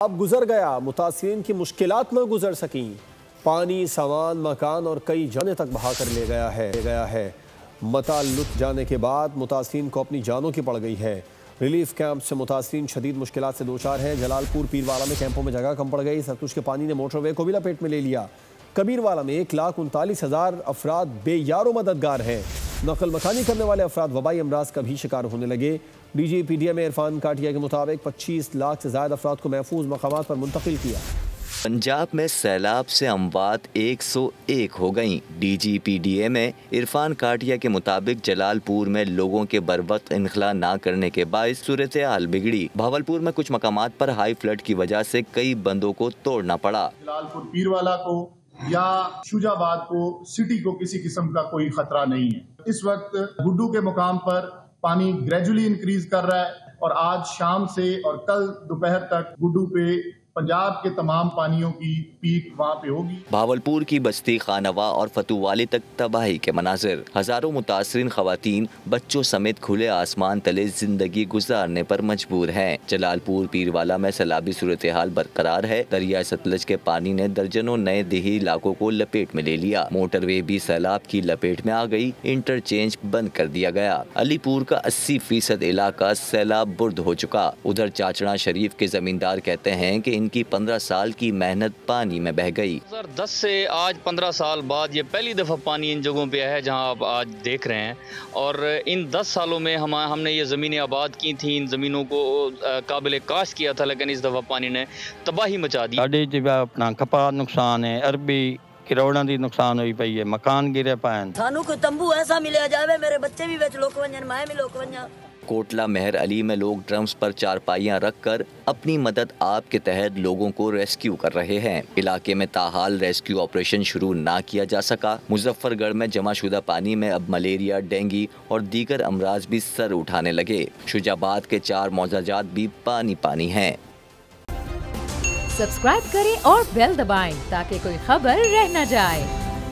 अब गुजर गया, मुतासिरीन की मुश्किलात न गुजर सकी। पानी सामान मकान और कई जाने तक बहा कर ले गया है। मता लुट जाने के बाद मुतासिरीन को अपनी जानों की पड़ गई है। रिलीफ कैंप से मुतासिरीन शदीद मुश्किलात से दो चार हैं। जलालपुर पीरवाला में कैंपों में जगह कम पड़ गई। सतलुज के पानी ने मोटरवे को भी लपेट में ले लिया। कबीरवाला में 1,39,000 अफराद बेयारो मददगार हैं। नकल मकानी करने वाले अफराद वबाई अमराज का भी शिकार होने लगे। DGPDM इरफान काटिया के मुताबिक 25 लाख से ज़्यादा अफराद को महफूज मकामात पर मुंतकिल किया। पंजाब में सैलाब से अमवात 101 हो गईं। DGPDM इरफान काटिया के मुताबिक जलालपुर में लोगों के बरवक्त इनखला ना करने के बायस सूरत हाल बिगड़ी। भावलपुर में कुछ मकामात पर हाई फ्लड की वजह से कई बंदों को तोड़ना पड़ा। जलालपुर पीरवाला को या शुजाबाद को सिटी को किसी किस्म का कोई खतरा नहीं है। इस वक्त गुड्डू के मुकाम पर पानी ग्रेजुअली इंक्रीज कर रहा है और आज शाम से और कल दोपहर तक गुड्डू पे पंजाब के तमाम पानियों की पीक वहाँ पे होगी। भावलपुर की बस्ती खानवा और फतुवाली तक तबाही के मनाजिर। हजारों मुतासरीन खवातीन बच्चों समेत खुले आसमान तले जिंदगी गुजारने पर मजबूर हैं। जलालपुर पीरवाला में सैलाबी सूरत हाल बरकरार है। दरिया सतलज के पानी ने दर्जनों नए देही इलाकों को लपेट में ले लिया। मोटरवे भी सैलाब की लपेट में आ गई। इंटरचेंज बंद कर दिया गया। अलीपुर का 80% इलाका सैलाब बुर्द हो चुका। उधर चाचड़ा शरीफ के जमींदार कहते हैं कि इनकी 15 साल की मेहनत पानी में बह गई। 2010 से आज 15 साल बाद ये पहली दफ़ा पानी इन जगहों पे है जहां आप आज देख रहे हैं। और इन 10 सालों में हमने ये ज़मीनें आबाद की थी, इन ज़मीनों को काबिल काश किया था, लेकिन इस दफ़ा पानी ने तबाही मचा दी। अपना कपा नुकसान है, अरबी करोड़ों की नुकसान हुई पई है, मकान गिरे पाए। सानू कोई तंबू ऐसा मिले जावे, मेरे बच्चे भी बेच लोक वंजन, मैं भी लोक वंजन। कोटला मेहर अली में लोग ड्रम्स पर चारपाइयां रखकर अपनी मदद आप के तहत लोगों को रेस्क्यू कर रहे हैं। इलाके में ताहाल रेस्क्यू ऑपरेशन शुरू ना किया जा सका। मुजफ्फरगढ़ में जमाशुदा पानी में अब मलेरिया, डेंगू और दीगर अमराज भी सर उठाने लगे। शुजाबाद के 4 मौजाजात भी पानी पानी हैं। सब्सक्राइब करें और बेल दबाएं ताकि कोई खबर रह न जाए।